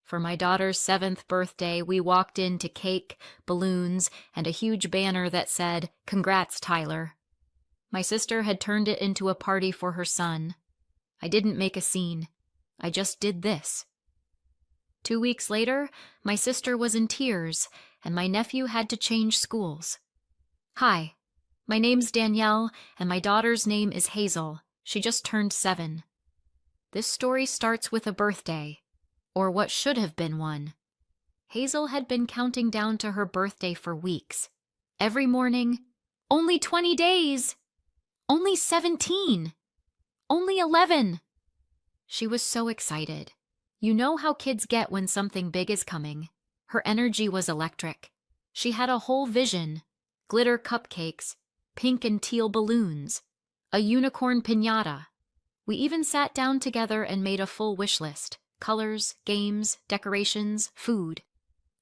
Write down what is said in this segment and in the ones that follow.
For my daughter's 7th birthday, we walked into cake, balloons, and a huge banner that said, "Congrats, Tyler." My sister had turned it into a party for her son. I didn't make a scene. I just did this. 2 weeks later, my sister was in tears, and my nephew had to change schools. Hi, my name's Danielle, and my daughter's name is Hazel. She just turned 7. This story starts with a birthday, or what should have been one. Hazel had been counting down to her birthday for weeks. Every morning, only 20 days! Only 17! Only 11! She was so excited. You know how kids get when something big is coming. Her energy was electric. She had a whole vision: glitter cupcakes, pink and teal balloons, a unicorn piñata. We even sat down together and made a full wish list: colors, games, decorations, food.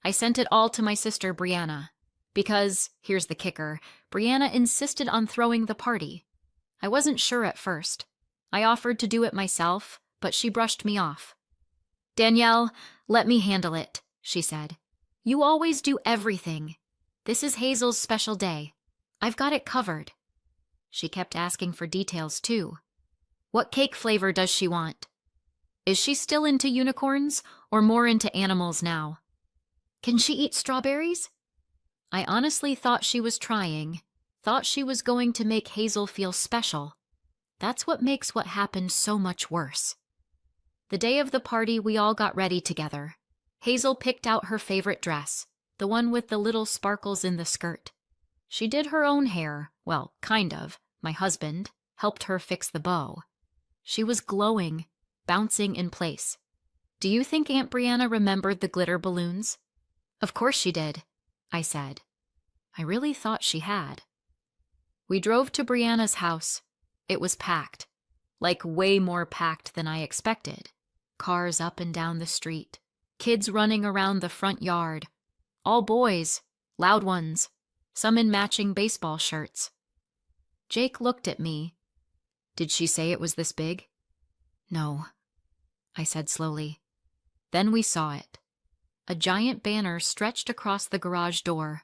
I sent it all to my sister Brianna, because, here's the kicker, Brianna insisted on throwing the party. I wasn't sure at first. I offered to do it myself, but she brushed me off. "Danielle, let me handle it," she said. "You always do everything. This is Hazel's special day. I've got it covered." She kept asking for details, too. What cake flavor does she want? Is she still into unicorns, or more into animals now? Can she eat strawberries? I honestly thought she was trying, thought she was going to make Hazel feel special. That's what makes what happened so much worse. The day of the party, we all got ready together. Hazel picked out her favorite dress, the one with the little sparkles in the skirt. She did her own hair, well, kind of. My husband helped her fix the bow. She was glowing, bouncing in place. Do you think Aunt Brianna remembered the glitter balloons? Of course she did, I said. I really thought she had. We drove to Brianna's house. It was packed, like way more packed than I expected. Cars up and down the street, kids running around the front yard. All boys, loud ones, some in matching baseball shirts. Jake looked at me. Did she say it was this big? No, I said slowly. Then we saw it. A giant banner stretched across the garage door.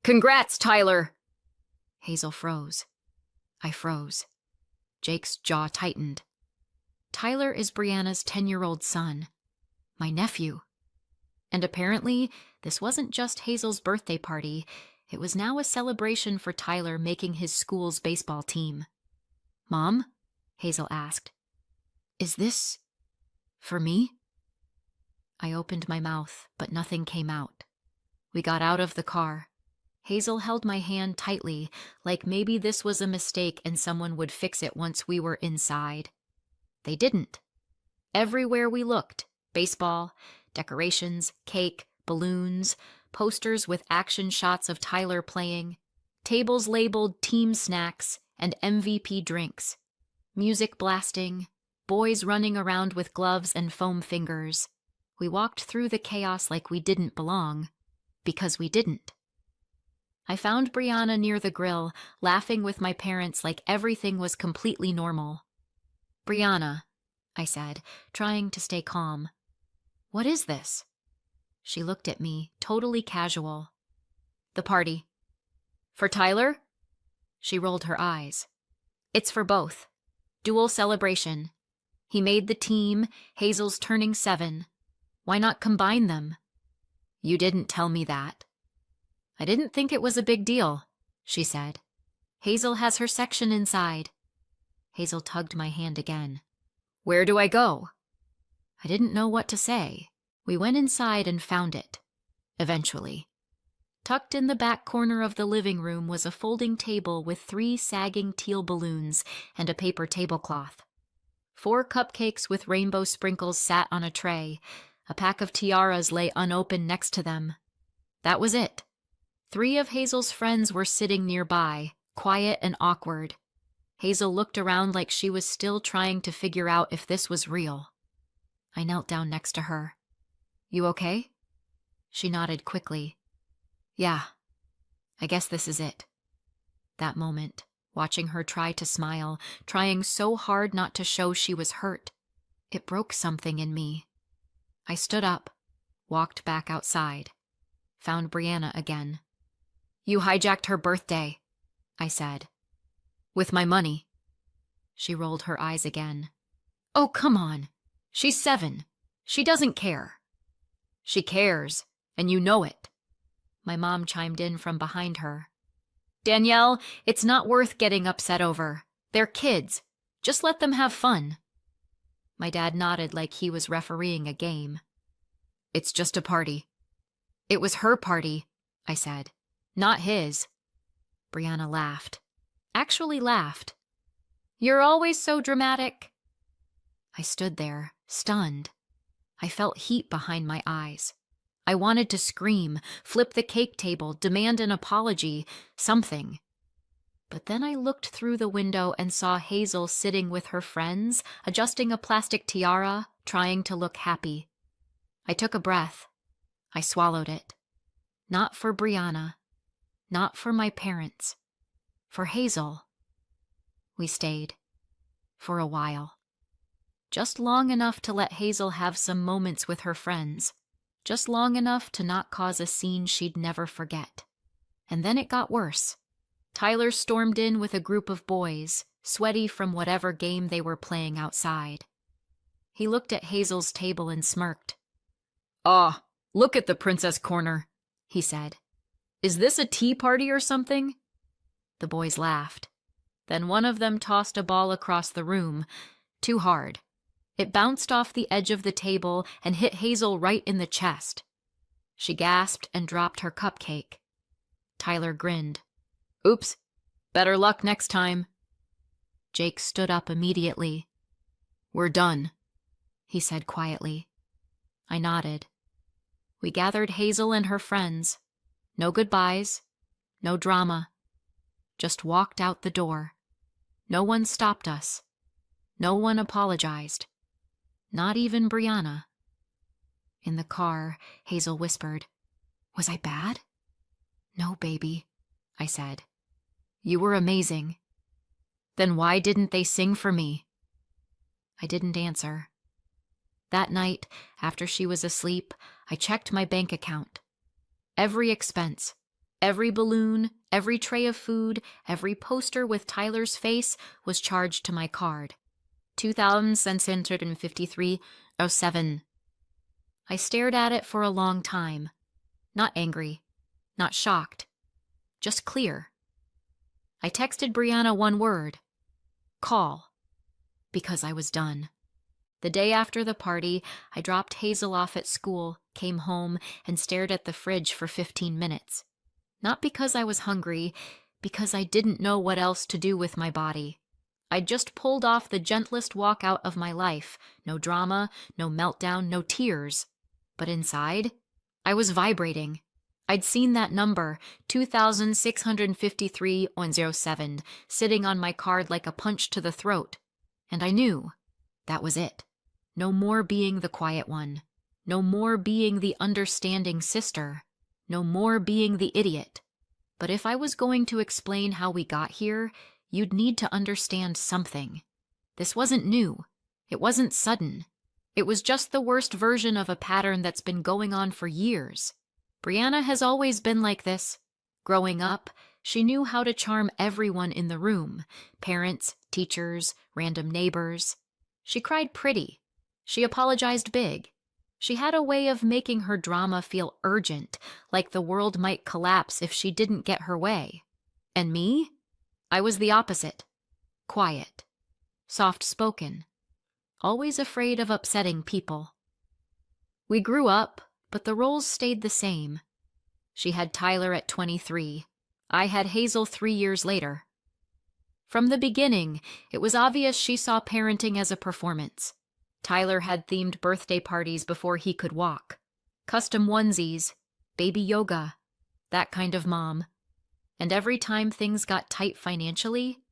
"Congrats, Tyler!" Hazel froze. I froze. Jake's jaw tightened. Tyler is Brianna's 10-year-old son, my nephew. And apparently, this wasn't just Hazel's birthday party. It was now a celebration for Tyler making his school's baseball team. "Mom?" Hazel asked. "Is this for me?" I opened my mouth, but nothing came out. We got out of the car. Hazel held my hand tightly, like maybe this was a mistake and someone would fix it once we were inside. They didn't. Everywhere we looked, baseball, decorations, cake, balloons, posters with action shots of Tyler playing, tables labeled team snacks and MVP drinks, music blasting, boys running around with gloves and foam fingers. We walked through the chaos like we didn't belong, because we didn't. I found Brianna near the grill, laughing with my parents like everything was completely normal. "Brianna," I said, trying to stay calm. "What is this?" She looked at me, totally casual. "The party." "For Tyler?" She rolled her eyes. "It's for both. Dual celebration. He made the team, Hazel's turning 7. Why not combine them?" "You didn't tell me that." "I didn't think it was a big deal," she said. "Hazel has her section inside." Hazel tugged my hand again. "Where do I go?" I didn't know what to say. We went inside and found it. Eventually. Tucked in the back corner of the living room was a folding table with 3 sagging teal balloons and a paper tablecloth. 4 cupcakes with rainbow sprinkles sat on a tray. A pack of tiaras lay unopened next to them. That was it. 3 of Hazel's friends were sitting nearby, quiet and awkward. Hazel looked around like she was still trying to figure out if this was real. I knelt down next to her. "You okay?" She nodded quickly. "Yeah, I guess this is it." That moment, watching her try to smile, trying so hard not to show she was hurt, it broke something in me. I stood up, walked back outside, found Brianna again. "You hijacked her birthday," I said. "With my money." She rolled her eyes again. "Oh, come on. She's 7. She doesn't care." "She cares, and you know it." My mom chimed in from behind her. "Danielle, it's not worth getting upset over. They're kids. Just let them have fun." My dad nodded like he was refereeing a game. "It's just a party." "It was her party," I said, "not his." Brianna laughed. Actually laughed. "You're always so dramatic." I stood there, stunned. I felt heat behind my eyes. I wanted to scream, flip the cake table, demand an apology, something. But then I looked through the window and saw Hazel sitting with her friends, adjusting a plastic tiara, trying to look happy. I took a breath. I swallowed it. Not for Brianna. Not for my parents. For Hazel. We stayed. For a while. Just long enough to let Hazel have some moments with her friends. Just long enough to not cause a scene she'd never forget. And then it got worse. Tyler stormed in with a group of boys, sweaty from whatever game they were playing outside. He looked at Hazel's table and smirked. "Ah, look at the princess corner," he said. "Is this a tea party or something?" The boys laughed. Then one of them tossed a ball across the room, too hard. It bounced off the edge of the table and hit Hazel right in the chest. She gasped and dropped her cupcake. Tyler grinned. "Oops, better luck next time." Jake stood up immediately. "We're done," he said quietly. I nodded. We gathered Hazel and her friends. No goodbyes, no drama. Just walked out the door. No one stopped us. No one apologized. Not even Brianna. In the car, Hazel whispered, "Was I bad?" "No, baby," I said. "You were amazing." "Then why didn't they sing for me?" I didn't answer. That night, after she was asleep, I checked my bank account. Every expense, every balloon, every tray of food, every poster with Tyler's face was charged to my card. 2,653.07. I stared at it for a long time. Not angry, not shocked, just clear. I texted Brianna one word. Call. Because I was done. The day after the party, I dropped Hazel off at school, came home, and stared at the fridge for 15 minutes. Not because I was hungry, because I didn't know what else to do with my body. I'd just pulled off the gentlest walkout of my life. No drama, no meltdown, no tears. But inside, I was vibrating. I'd seen that number, 2,653.07, sitting on my card like a punch to the throat. And I knew that was it. No more being the quiet one. No more being the understanding sister. No more being the idiot. But if I was going to explain how we got here, you'd need to understand something. This wasn't new. It wasn't sudden. It was just the worst version of a pattern that's been going on for years. Brianna has always been like this. Growing up, she knew how to charm everyone in the room. Parents, teachers, random neighbors. She cried pretty. She apologized big. She had a way of making her drama feel urgent, like the world might collapse if she didn't get her way. And me? I was the opposite. Quiet. Soft-spoken. Always afraid of upsetting people. We grew up, but the roles stayed the same. She had Tyler at 23. I had Hazel 3 years later. From the beginning, it was obvious she saw parenting as a performance. Tyler had themed birthday parties before he could walk. Custom onesies, baby yoga, that kind of mom. And every time things got tight financially,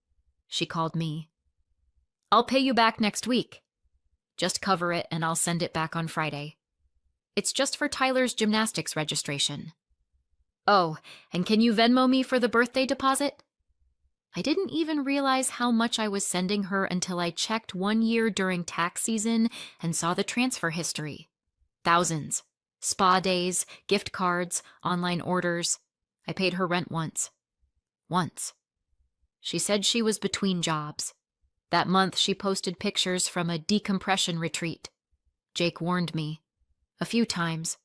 she called me. "I'll pay you back next week. Just cover it and I'll send it back on Friday. It's just for Tyler's gymnastics registration. Oh, and can you Venmo me for the birthday deposit?" I didn't even realize how much I was sending her until I checked one year during tax season and saw the transfer history. Thousands. Spa days, gift cards, online orders. I paid her rent once. Once. She said she was between jobs. That month she posted pictures from a decompression retreat. Jake warned me. A few times.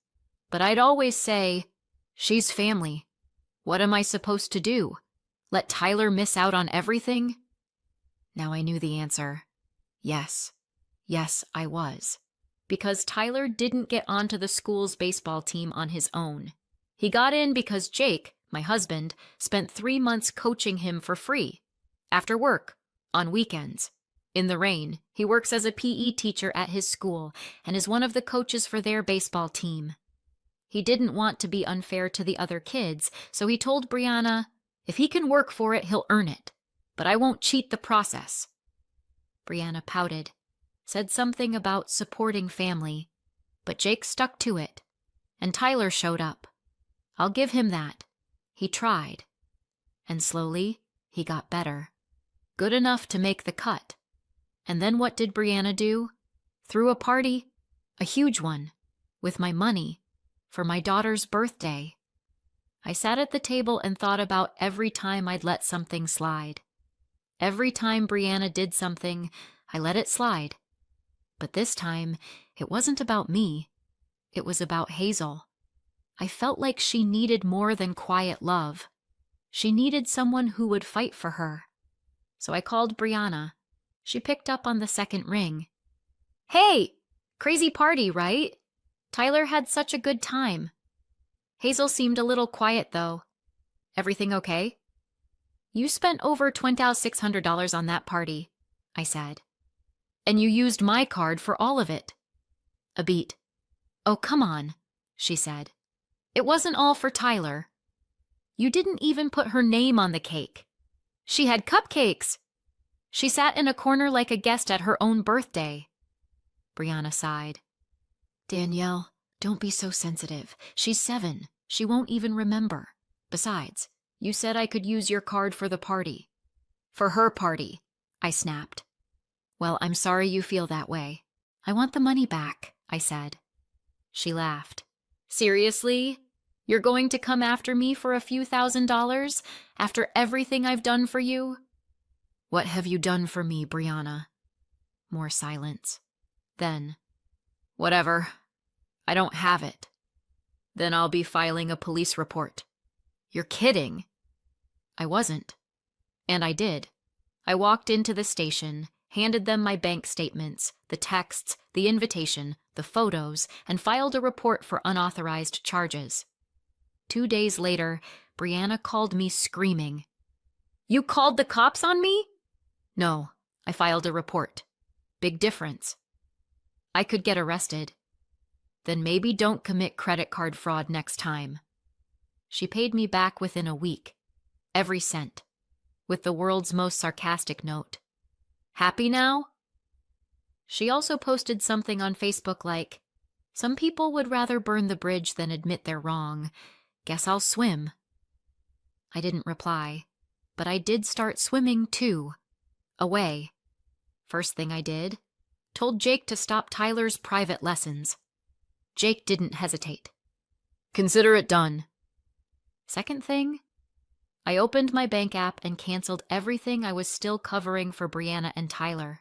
But I'd always say, she's family. What am I supposed to do? Let Tyler miss out on everything? Now I knew the answer. Yes. Yes, I was. Because Tyler didn't get onto the school's baseball team on his own. He got in because Jake, my husband, spent 3 months coaching him for free. After work, on weekends. In the rain, he works as a PE teacher at his school and is one of the coaches for their baseball team. He didn't want to be unfair to the other kids, so he told Brianna, if he can work for it, he'll earn it. But I won't cheat the process. Brianna pouted, said something about supporting family, but Jake stuck to it, and Tyler showed up. I'll give him that. He tried. And slowly, he got better. Good enough to make the cut. And then what did Brianna do? Threw a party, a huge one, with my money, for my daughter's birthday. I sat at the table and thought about every time I'd let something slide. Every time Brianna did something, I let it slide. But this time, it wasn't about me. It was about Hazel. I felt like she needed more than quiet love. She needed someone who would fight for her. So I called Brianna. She picked up on the second ring. Hey! Crazy party, right? Tyler had such a good time. Hazel seemed a little quiet, though. Everything okay? You spent over $2,600 on that party, I said. And you used my card for all of it. A beat. Oh, come on, she said. It wasn't all for Tyler. You didn't even put her name on the cake. She had cupcakes. She sat in a corner like a guest at her own birthday. Brianna sighed. Danielle, don't be so sensitive. She's 7. She won't even remember. Besides, you said I could use your card for the party. For her party, I snapped. Well, I'm sorry you feel that way. I want the money back, I said. She laughed. Seriously? You're going to come after me for a few $1,000s after everything I've done for you? What have you done for me, Brianna? More silence. Then, whatever. I don't have it. Then I'll be filing a police report. You're kidding. I wasn't. And I did. I walked into the station, handed them my bank statements, the texts, the invitation, the photos, and filed a report for unauthorized charges. 2 days later, Brianna called me screaming. You called the cops on me? No, I filed a report. Big difference. I could get arrested. Then maybe don't commit credit card fraud next time. She paid me back within a week. Every cent. With the world's most sarcastic note. Happy now? She also posted something on Facebook like, some people would rather burn the bridge than admit they're wrong. Guess I'll swim. I didn't reply, but I did start swimming too. Away. First thing I did, told Jake to stop Tyler's private lessons. Jake didn't hesitate. Consider it done. Second thing, I opened my bank app and canceled everything I was still covering for Brianna and Tyler.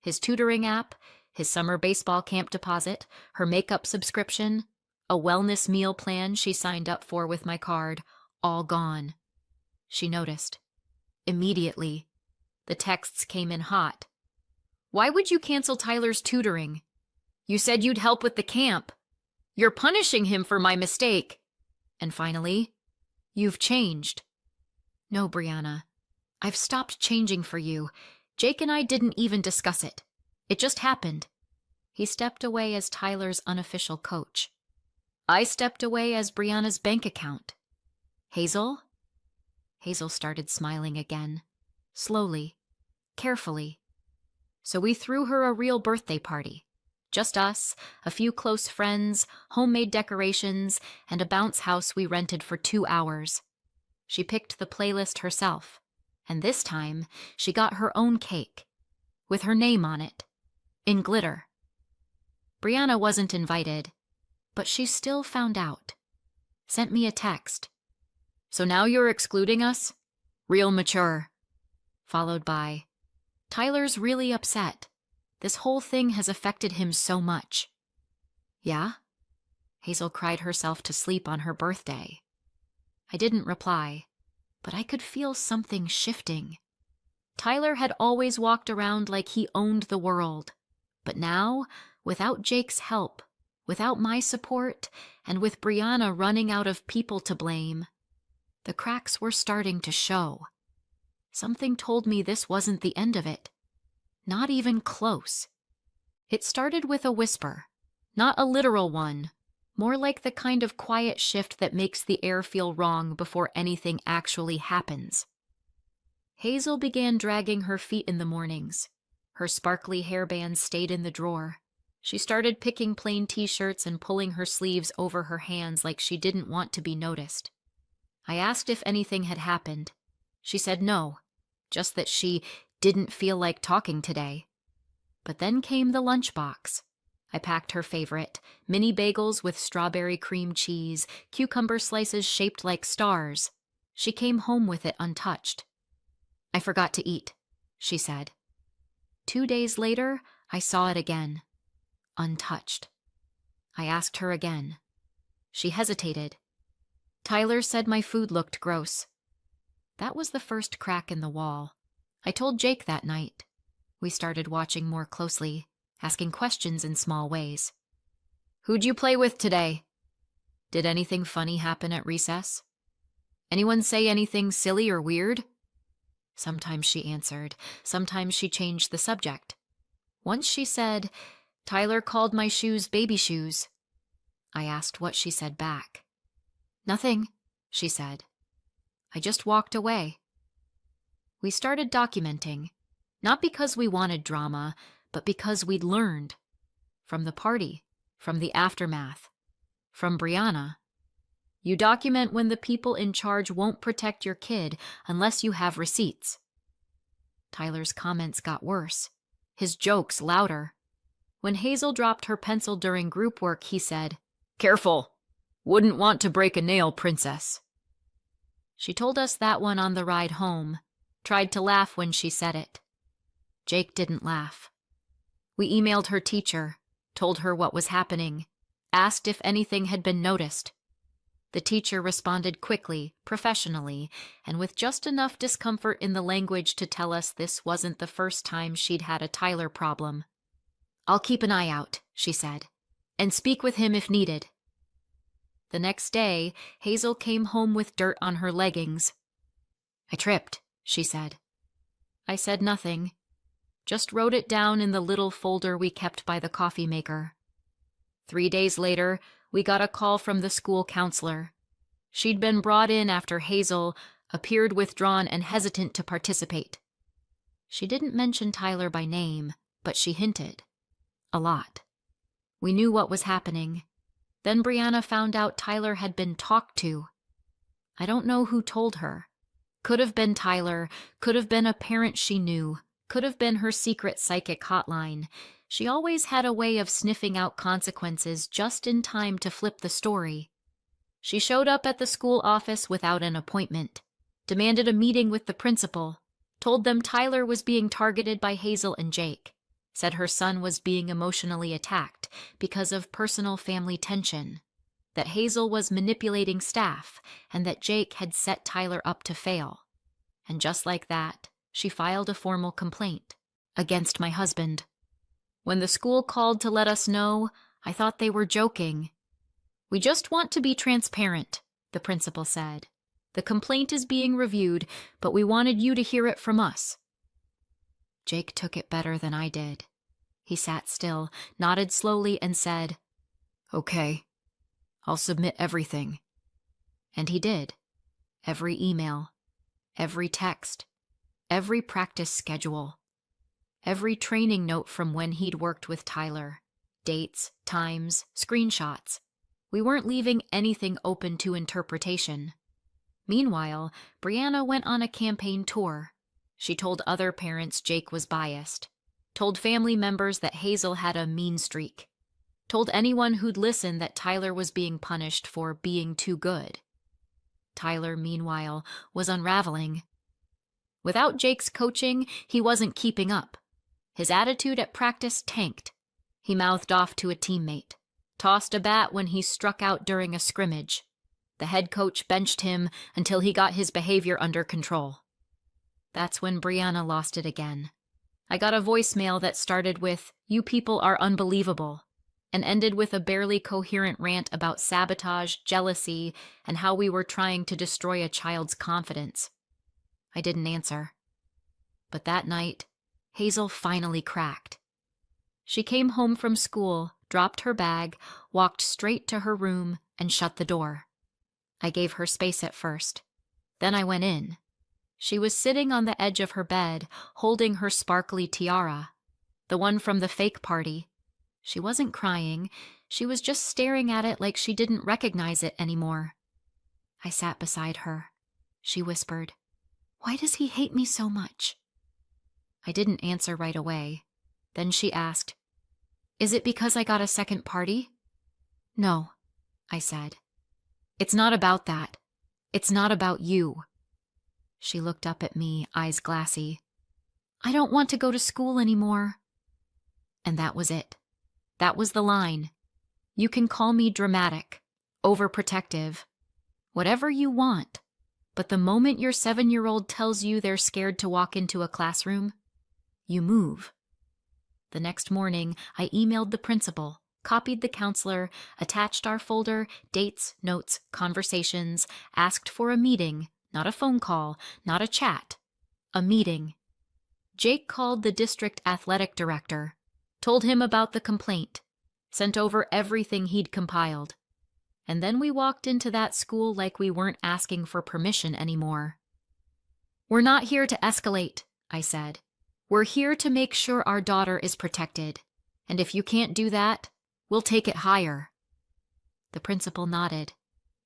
His tutoring app, his summer baseball camp deposit, her makeup subscription, a wellness meal plan she signed up for with my card, all gone. She noticed. Immediately, the texts came in hot. Why would you cancel Tyler's tutoring? You said you'd help with the camp. You're punishing him for my mistake. And finally, you've changed. No, Brianna. I've stopped changing for you. Jake and I didn't even discuss it. It just happened. He stepped away as Tyler's unofficial coach. I stepped away as Brianna's bank account. Hazel? Hazel started smiling again. Slowly. Carefully. So we threw her a real birthday party. Just us, a few close friends, homemade decorations, and a bounce house we rented for 2 hours. She picked the playlist herself, and this time she got her own cake, with her name on it, in glitter. Brianna wasn't invited, But she still found out. Sent me a text. "So now you're excluding us? Real mature." Followed by, "Tyler's really upset. This whole thing has affected him so much." Yeah? Hazel cried herself to sleep on her birthday. I didn't reply, but I could feel something shifting. Tyler had always walked around like he owned the world, but now, without Jake's help, without my support, and with Brianna running out of people to blame, the cracks were starting to show. Something told me this wasn't the end of it. Not even close. It started with a whisper, not a literal one, more like the kind of quiet shift that makes the air feel wrong before anything actually happens. Hazel began dragging her feet in the mornings. Her sparkly hairbands stayed in the drawer. She started picking plain t-shirts and pulling her sleeves over her hands like she didn't want to be noticed. I asked if anything had happened. She said no, just that she didn't feel like talking today. But then came the lunchbox. I packed her favorite, mini bagels with strawberry cream cheese, cucumber slices shaped like stars. She came home with it untouched. "I forgot to eat," she said. 2 days later, I saw it again. Untouched. I asked her again. She hesitated. "Tyler said my food looked gross." That was the first crack in the wall. I told Jake that night. We started watching more closely, asking questions in small ways. "Who'd you play with today? Did anything funny happen at recess? Anyone say anything silly or weird?" Sometimes she answered, sometimes she changed the subject. Once she said, "Tyler called my shoes baby shoes." I asked what she said back. "Nothing," she said. "I just walked away." We started documenting, not because we wanted drama, but because we'd learned. From the party, from the aftermath, from Brianna. You document when the people in charge won't protect your kid unless you have receipts. Tyler's comments got worse, his jokes louder. When Hazel dropped her pencil during group work, he said, "Careful! Wouldn't want to break a nail, princess." She told us that one on the ride home, tried to laugh when she said it. Jake didn't laugh. We emailed her teacher, told her what was happening, asked if anything had been noticed. The teacher responded quickly, professionally, and with just enough discomfort in the language to tell us this wasn't the first time she'd had a Tyler problem. "I'll keep an eye out," she said, "and speak with him if needed." The next day, Hazel came home with dirt on her leggings. "I tripped," she said. I said nothing, just wrote it down in the little folder we kept by the coffee maker. 3 days later, we got a call from the school counselor. She'd been brought in after Hazel appeared withdrawn and hesitant to participate. She didn't mention Tyler by name, but she hinted. A lot. We knew what was happening. Then Brianna found out Tyler had been talked to. I don't know who told her. Could have been Tyler, could have been a parent she knew, could have been her secret psychic hotline. She always had a way of sniffing out consequences just in time to flip the story. She showed up at the school office without an appointment, demanded a meeting with the principal, told them Tyler was being targeted by Hazel and Jake, said her son was being emotionally attacked because of personal family tension, that Hazel was manipulating staff, and that Jake had set Tyler up to fail. And just like that, she filed a formal complaint against my husband. When the school called to let us know, I thought they were joking. "We just want to be transparent," the principal said. "The complaint is being reviewed, but we wanted you to hear it from us." Jake took it better than I did. He sat still, nodded slowly, and said, "Okay, I'll submit everything." And he did. Every email, every text, every practice schedule, every training note from when he'd worked with Tyler, dates, times, screenshots. We weren't leaving anything open to interpretation. Meanwhile, Brianna went on a campaign tour. She told other parents Jake was biased, told family members that Hazel had a mean streak. Told anyone who'd listen that Tyler was being punished for being too good. Tyler, meanwhile, was unraveling. Without Jake's coaching, he wasn't keeping up. His attitude at practice tanked. He mouthed off to a teammate, tossed a bat when he struck out during a scrimmage. The head coach benched him until he got his behavior under control. That's when Brianna lost it again. I got a voicemail that started with, "You people are unbelievable," and ended with a barely coherent rant about sabotage, jealousy, and how we were trying to destroy a child's confidence. I didn't answer. But that night, Hazel finally cracked. She came home from school, dropped her bag, walked straight to her room, and shut the door. I gave her space at first. Then I went in. She was sitting on the edge of her bed, holding her sparkly tiara, the one from the fake party. She wasn't crying. She was just staring at it like she didn't recognize it anymore. I sat beside her. She whispered, "Why does he hate me so much?" I didn't answer right away. Then she asked, "Is it because I got a second party?" "No," I said. "It's not about that. It's not about you." She looked up at me, eyes glassy. "I don't want to go to school anymore." And that was it. That was the line. You can call me dramatic, overprotective, whatever you want, but the moment your 7-year-old tells you they're scared to walk into a classroom, you move. The next morning, I emailed the principal, copied the counselor, attached our folder, dates, notes, conversations, asked for a meeting, not a phone call, not a chat, a meeting. Jake called the district athletic director, told him about the complaint, sent over everything he'd compiled. And then we walked into that school like we weren't asking for permission anymore. "We're not here to escalate," I said. "We're here to make sure our daughter is protected. And if you can't do that, we'll take it higher." The principal nodded,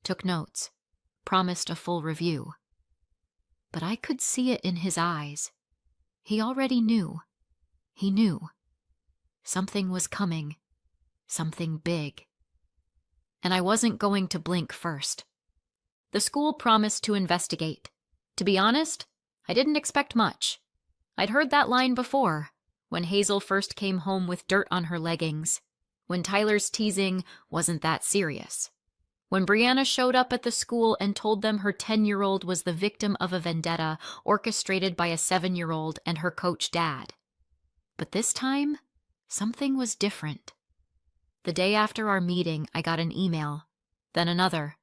took notes, promised a full review. But I could see it in his eyes. He already knew. He knew. Something was coming. Something big. And I wasn't going to blink first. The school promised to investigate. To be honest, I didn't expect much. I'd heard that line before, when Hazel first came home with dirt on her leggings, when Tyler's teasing wasn't that serious, when Brianna showed up at the school and told them her 10-year-old was the victim of a vendetta orchestrated by a 7-year-old and her coach dad. But this time, something was different. The day after our meeting, I got an email, then another,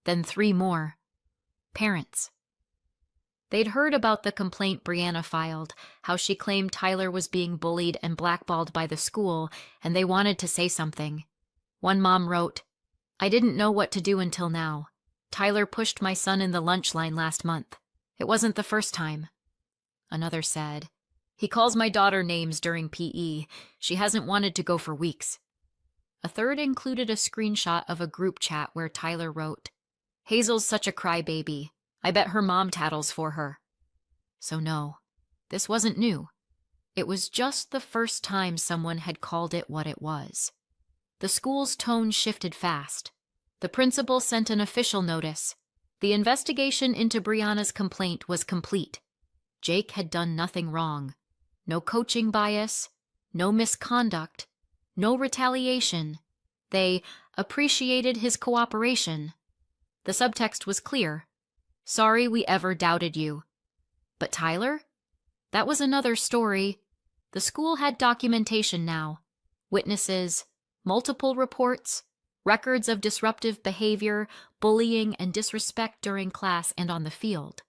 then 3 more. Parents. They'd heard about the complaint Brianna filed, how she claimed Tyler was being bullied and blackballed by the school, and they wanted to say something. One mom wrote, "I didn't know what to do until now. Tyler pushed my son in the lunch line last month. It wasn't the first time." Another said, "He calls my daughter names during PE. She hasn't wanted to go for weeks." A third included a screenshot of a group chat where Tyler wrote, "Hazel's such a crybaby. I bet her mom tattles for her." So no, this wasn't new. It was just the first time someone had called it what it was. The school's tone shifted fast. The principal sent an official notice. The investigation into Brianna's complaint was complete. Jake had done nothing wrong. No coaching bias, no misconduct, no retaliation. They appreciated his cooperation. The subtext was clear. Sorry we ever doubted you. But Tyler? That was another story. The school had documentation now. Witnesses, multiple reports, records of disruptive behavior, bullying, and disrespect during class and on the field.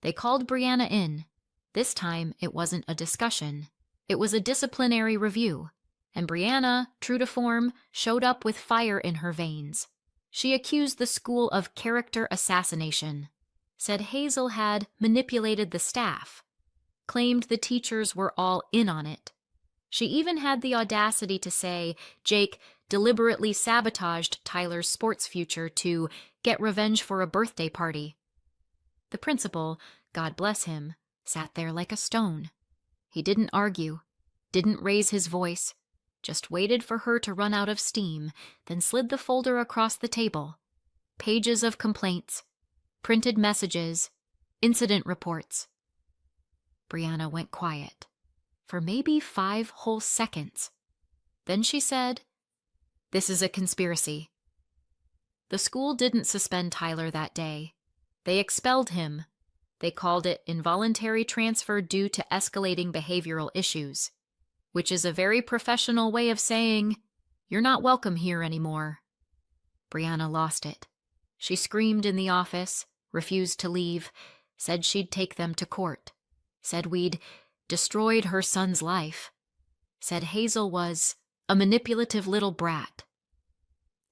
They called Brianna in. This time, it wasn't a discussion. It was a disciplinary review. And Brianna, true to form, showed up with fire in her veins. She accused the school of character assassination. Said Hazel had manipulated the staff, claimed the teachers were all in on it. She even had the audacity to say Jake deliberately sabotaged Tyler's sports future to get revenge for a birthday party. The principal, God bless him, sat there like a stone. He didn't argue, didn't raise his voice, Just waited for her to run out of steam, then slid the folder across the table. Pages of complaints, printed messages, incident reports. Brianna went quiet for maybe 5 whole seconds. Then she said, "This is a conspiracy." The school didn't suspend Tyler that day. They expelled him. They called it involuntary transfer due to escalating behavioral issues, which is a very professional way of saying, "You're not welcome here anymore." Brianna lost it. She screamed in the office, refused to leave, said she'd take them to court, said we'd destroyed her son's life, said Hazel was a manipulative little brat.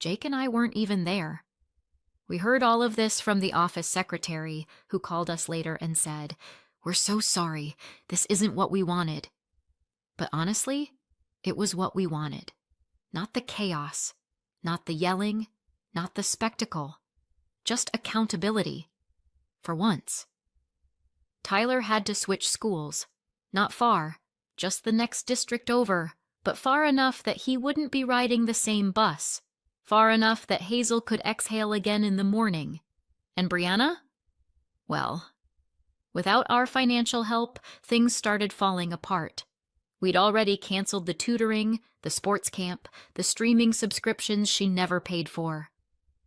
Jake and I weren't even there. We heard all of this from the office secretary, who called us later and said, "We're so sorry. This isn't what we wanted." But honestly, it was what we wanted. Not the chaos, not the yelling, not the spectacle. Just accountability. For once. Tyler had to switch schools. Not far, just the next district over, but far enough that he wouldn't be riding the same bus. Far enough that Hazel could exhale again in the morning. And Brianna? Well, without our financial help, things started falling apart. We'd already canceled the tutoring, the sports camp, the streaming subscriptions she never paid for.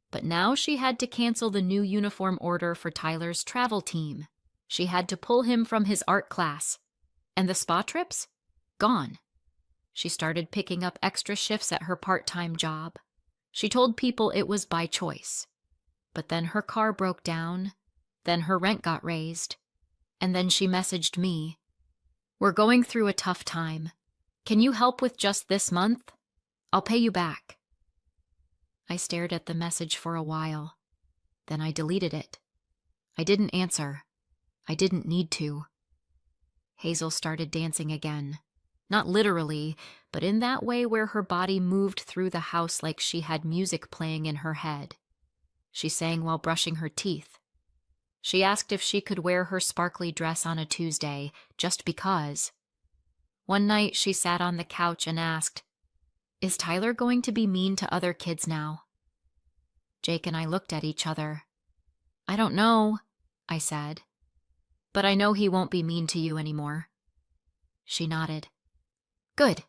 But now she had to cancel the new uniform order for Tyler's travel team. She had to pull him from his art class. And the spa trips? Gone. She started picking up extra shifts at her part-time job. She told people it was by choice. But then her car broke down, then her rent got raised, and then she messaged me, "We're going through a tough time. Can you help with just this month? I'll pay you back." I stared at the message for a while. Then I deleted it. I didn't answer. I didn't need to. Hazel started dancing again. Not literally, but in that way where her body moved through the house like she had music playing in her head. She sang while brushing her teeth. She asked if she could wear her sparkly dress on a Tuesday, just because. One night she sat on the couch and asked, "Is Tyler going to be mean to other kids now?" Jake and I looked at each other. "I don't know," I said. "But I know he won't be mean to you anymore." She nodded. "Good."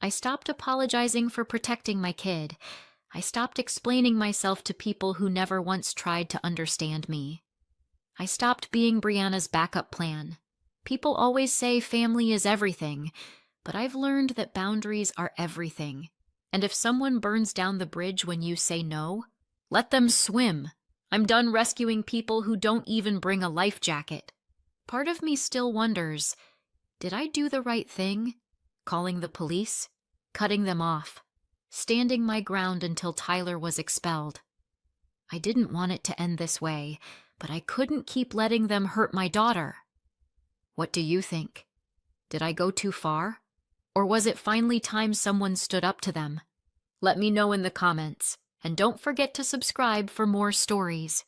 I stopped apologizing for protecting my kid. I stopped explaining myself to people who never once tried to understand me. I stopped being Brianna's backup plan. People always say family is everything, but I've learned that boundaries are everything. And if someone burns down the bridge when you say no, let them swim. I'm done rescuing people who don't even bring a life jacket. Part of me still wonders, did I do the right thing? Calling the police? Cutting them off? Standing my ground until Tyler was expelled? I didn't want it to end this way, but I couldn't keep letting them hurt my daughter. What do you think? Did I go too far? Or was it finally time someone stood up to them? Let me know in the comments, and don't forget to subscribe for more stories.